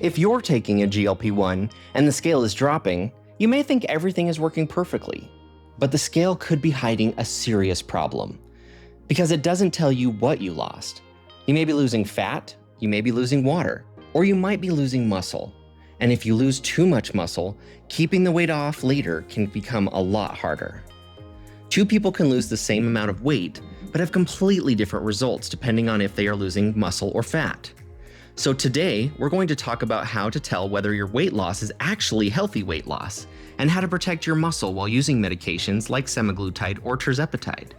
If you're taking a GLP-1 and the scale is dropping, you may think everything is working perfectly. But the scale could be hiding a serious problem, because it doesn't tell you what you lost. You may be losing fat, you may be losing water, or you might be losing muscle. And if you lose too much muscle, keeping the weight off later can become a lot harder. Two people can lose the same amount of weight, but have completely different results depending on if they are losing muscle or fat. So today, we're going to talk about how to tell whether your weight loss is actually healthy weight loss, and how to protect your muscle while using medications like semaglutide or tirzepatide.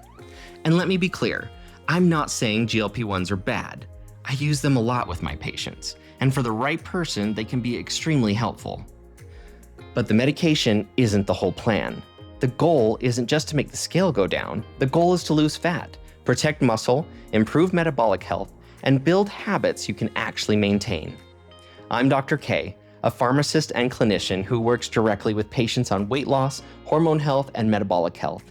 And let me be clear, I'm not saying GLP-1s are bad. I use them a lot with my patients, and for the right person, they can be extremely helpful. But the medication isn't the whole plan. The goal isn't just to make the scale go down, the goal is to lose fat, protect muscle, improve metabolic health, and build habits you can actually maintain. I'm Dr. K, a pharmacist and clinician who works directly with patients on weight loss, hormone health, and metabolic health.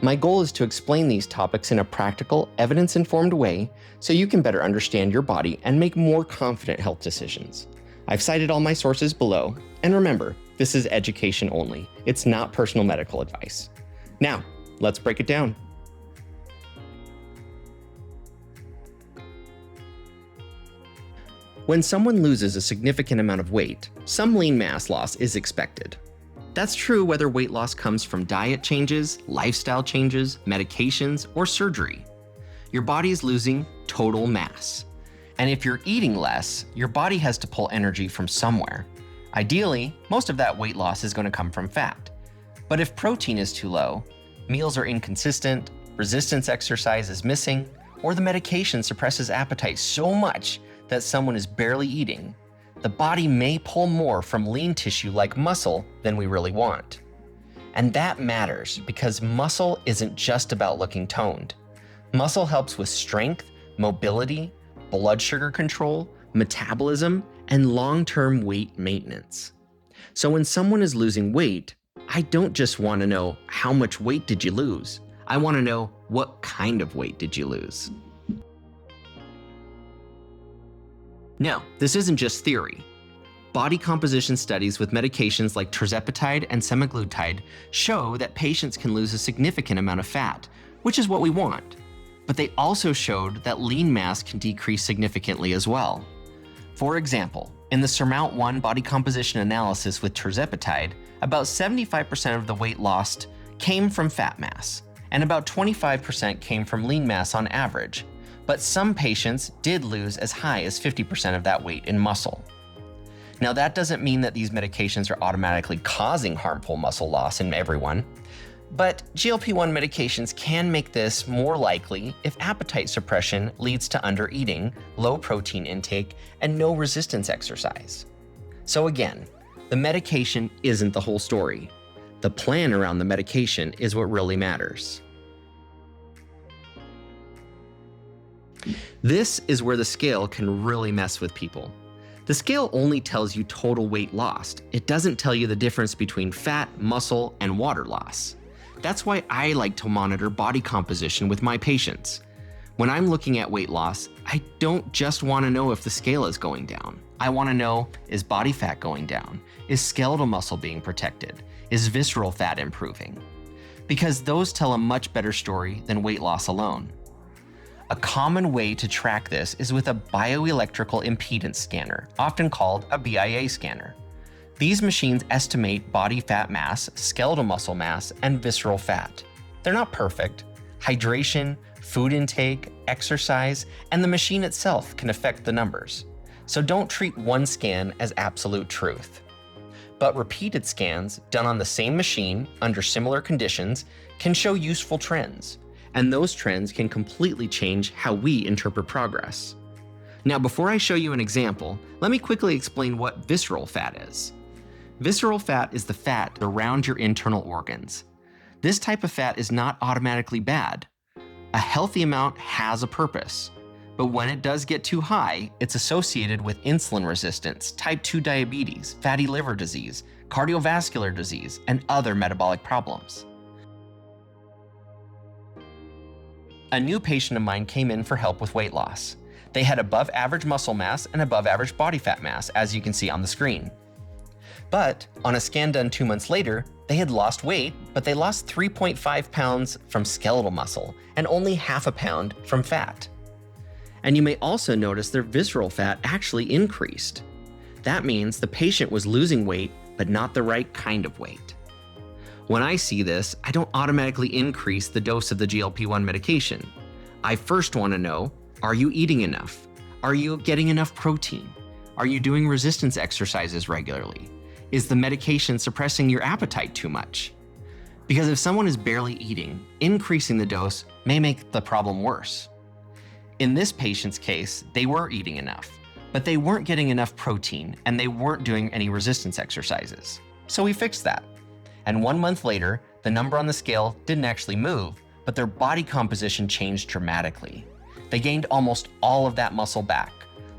My goal is to explain these topics in a practical, evidence-informed way so you can better understand your body and make more confident health decisions. I've cited all my sources below, and remember, this is education only. It's not personal medical advice. Now, let's break it down. When someone loses a significant amount of weight, some lean mass loss is expected. That's true whether weight loss comes from diet changes, lifestyle changes, medications, or surgery. Your body is losing total mass. And if you're eating less, your body has to pull energy from somewhere. Ideally, most of that weight loss is going to come from fat. But if protein is too low, meals are inconsistent, resistance exercise is missing, or the medication suppresses appetite so much that someone is barely eating, the body may pull more from lean tissue like muscle than we really want. And that matters because muscle isn't just about looking toned. Muscle helps with strength, mobility, blood sugar control, metabolism, and long-term weight maintenance. So when someone is losing weight, I don't just want to know how much weight did you lose. I want to know what kind of weight did you lose. No, this isn't just theory. Body composition studies with medications like tirzepatide and semaglutide show that patients can lose a significant amount of fat, which is what we want. But they also showed that lean mass can decrease significantly as well. For example, in the SURMOUNT-1 body composition analysis with tirzepatide, about 75% of the weight lost came from fat mass, and about 25% came from lean mass on average. But some patients did lose as high as 50% of that weight in muscle. Now, that doesn't mean that these medications are automatically causing harmful muscle loss in everyone, but GLP-1 medications can make this more likely if appetite suppression leads to undereating, low protein intake, and no resistance exercise. So again, the medication isn't the whole story. The plan around the medication is what really matters. This is where the scale can really mess with people. The scale only tells you total weight lost. It doesn't tell you the difference between fat, muscle, and water loss. That's why I like to monitor body composition with my patients. When I'm looking at weight loss, I don't just want to know if the scale is going down. I want to know, is body fat going down? Is skeletal muscle being protected? Is visceral fat improving? Because those tell a much better story than weight loss alone. A common way to track this is with a bioelectrical impedance scanner, often called a BIA scanner. These machines estimate body fat mass, skeletal muscle mass, and visceral fat. They're not perfect. Hydration, food intake, exercise, and the machine itself can affect the numbers. So don't treat one scan as absolute truth. But repeated scans done on the same machine under similar conditions can show useful trends. And those trends can completely change how we interpret progress. Now, before I show you an example, let me quickly explain what visceral fat is. Visceral fat is the fat around your internal organs. This type of fat is not automatically bad. A healthy amount has a purpose, but when it does get too high, it's associated with insulin resistance, type 2 diabetes, fatty liver disease, cardiovascular disease, and other metabolic problems. A new patient of mine came in for help with weight loss. They had above average muscle mass and above average body fat mass, as you can see on the screen. But on a scan done 2 months later, they had lost weight, but they lost 3.5 pounds from skeletal muscle and only half a pound from fat. And you may also notice their visceral fat actually increased. That means the patient was losing weight, but not the right kind of weight. When I see this, I don't automatically increase the dose of the GLP-1 medication. I first want to know, are you eating enough? Are you getting enough protein? Are you doing resistance exercises regularly? Is the medication suppressing your appetite too much? Because if someone is barely eating, increasing the dose may make the problem worse. In this patient's case, they were eating enough, but they weren't getting enough protein and they weren't doing any resistance exercises. So we fixed that. And 1 month later, the number on the scale didn't actually move, but their body composition changed dramatically. They gained almost all of that muscle back,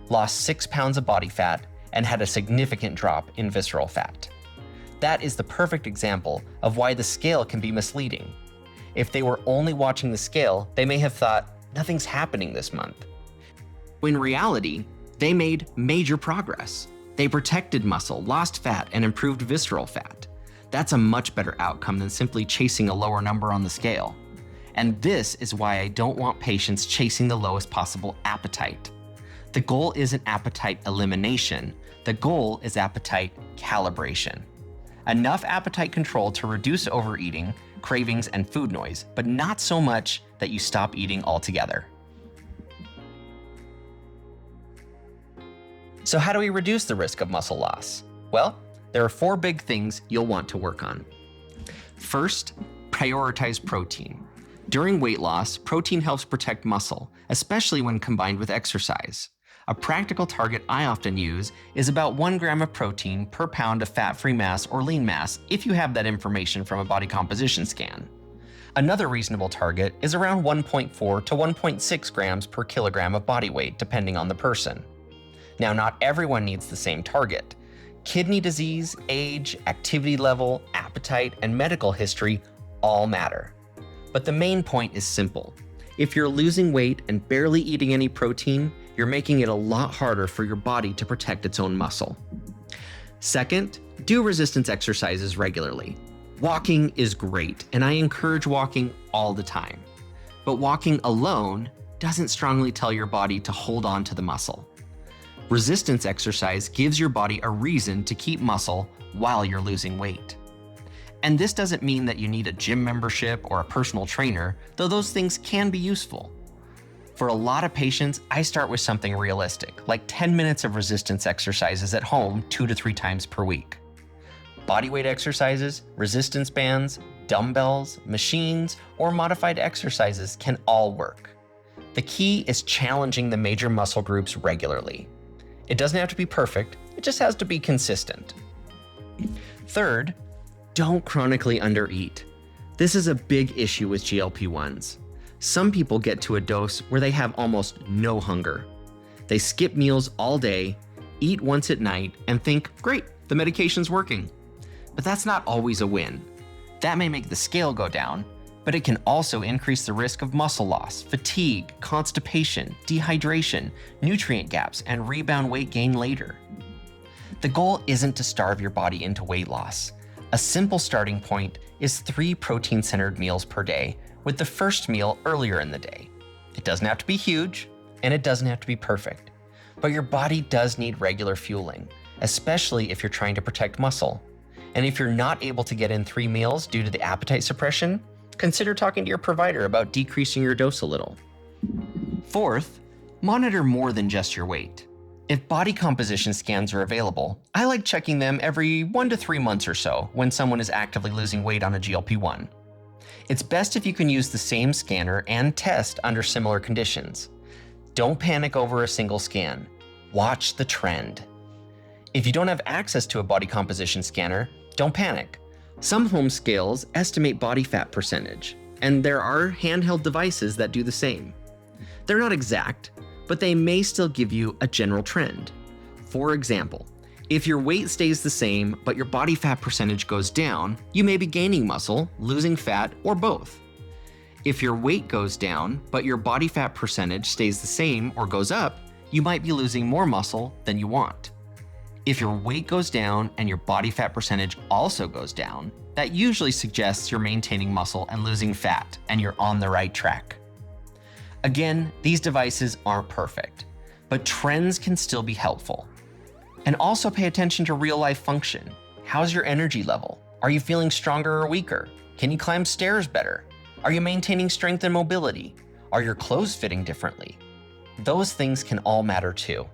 lost 6 pounds of body fat, and had a significant drop in visceral fat. That is the perfect example of why the scale can be misleading. If they were only watching the scale, they may have thought, nothing's happening this month. In reality, they made major progress. They protected muscle, lost fat, and improved visceral fat. That's a much better outcome than simply chasing a lower number on the scale. And this is why I don't want patients chasing the lowest possible appetite. The goal isn't appetite elimination. The goal is appetite calibration. Enough appetite control to reduce overeating, cravings, and food noise, but not so much that you stop eating altogether. So how do we reduce the risk of muscle loss? Well, there are 4 big things you'll want to work on. First, prioritize protein. During weight loss, protein helps protect muscle, especially when combined with exercise. A practical target I often use is about 1 gram of protein per pound of fat-free mass or lean mass if you have that information from a body composition scan. Another reasonable target is around 1.4 to 1.6 grams per kilogram of body weight, depending on the person. Now, not everyone needs the same target. Kidney disease, age, activity level, appetite, and medical history all matter. But the main point is simple. If you're losing weight and barely eating any protein, you're making it a lot harder for your body to protect its own muscle. Second, do resistance exercises regularly. Walking is great, and I encourage walking all the time. But walking alone doesn't strongly tell your body to hold on to the muscle. Resistance exercise gives your body a reason to keep muscle while you're losing weight. And this doesn't mean that you need a gym membership or a personal trainer, though those things can be useful. For a lot of patients, I start with something realistic, like 10 minutes of resistance exercises at home 2 to 3 times per week. Bodyweight exercises, resistance bands, dumbbells, machines, or modified exercises can all work. The key is challenging the major muscle groups regularly. It doesn't have to be perfect, it just has to be consistent. Third, don't chronically undereat. This is a big issue with GLP-1s. Some people get to a dose where they have almost no hunger. They skip meals all day, eat once at night, and think, great, the medication's working. But that's not always a win. That may make the scale go down, but it can also increase the risk of muscle loss, fatigue, constipation, dehydration, nutrient gaps, and rebound weight gain later. The goal isn't to starve your body into weight loss. A simple starting point is 3 protein-centered meals per day, with the first meal earlier in the day. It doesn't have to be huge, and it doesn't have to be perfect. But your body does need regular fueling, especially if you're trying to protect muscle. And if you're not able to get in 3 meals due to the appetite suppression, consider talking to your provider about decreasing your dose a little. Fourth, monitor more than just your weight. If body composition scans are available, I like checking them every 1 to 3 months or so when someone is actively losing weight on a GLP-1. It's best if you can use the same scanner and test under similar conditions. Don't panic over a single scan. Watch the trend. If you don't have access to a body composition scanner, don't panic. Some home scales estimate body fat percentage, and there are handheld devices that do the same. They're not exact, but they may still give you a general trend. For example, if your weight stays the same, but your body fat percentage goes down, you may be gaining muscle, losing fat, or both. If your weight goes down, but your body fat percentage stays the same or goes up, you might be losing more muscle than you want. If your weight goes down and your body fat percentage also goes down, that usually suggests you're maintaining muscle and losing fat, and you're on the right track. Again, these devices aren't perfect, but trends can still be helpful. And also pay attention to real-life function. How's your energy level? Are you feeling stronger or weaker? Can you climb stairs better? Are you maintaining strength and mobility? Are your clothes fitting differently? Those things can all matter too.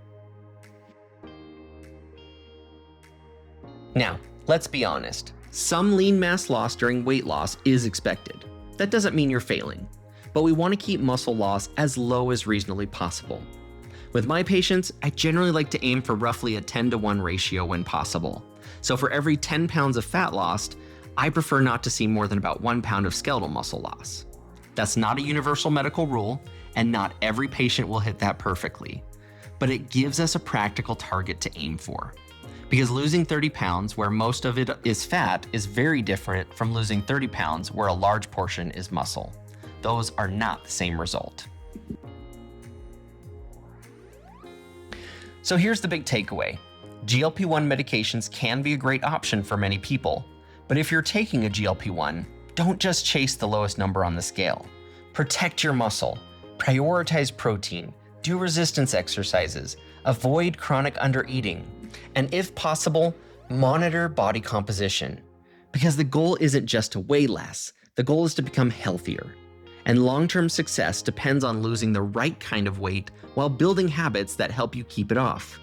Now, let's be honest. Some lean mass loss during weight loss is expected. That doesn't mean you're failing, but we want to keep muscle loss as low as reasonably possible. With my patients, I generally like to aim for roughly a 10-to-1 ratio when possible. So for every 10 pounds of fat lost, I prefer not to see more than about 1 pound of skeletal muscle loss. That's not a universal medical rule, and not every patient will hit that perfectly, but it gives us a practical target to aim for. Because losing 30 pounds where most of it is fat is very different from losing 30 pounds where a large portion is muscle. Those are not the same result. So here's the big takeaway. GLP-1 medications can be a great option for many people, but if you're taking a GLP-1, don't just chase the lowest number on the scale. Protect your muscle, prioritize protein, do resistance exercises, avoid chronic undereating, and if possible, monitor body composition. Because the goal isn't just to weigh less, the goal is to become healthier. And long-term success depends on losing the right kind of weight while building habits that help you keep it off.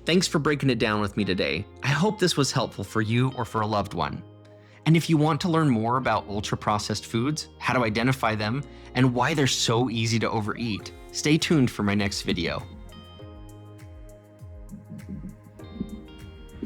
Thanks for breaking it down with me today. I hope this was helpful for you or for a loved one. And if you want to learn more about ultra-processed foods, how to identify them, and why they're so easy to overeat, stay tuned for my next video.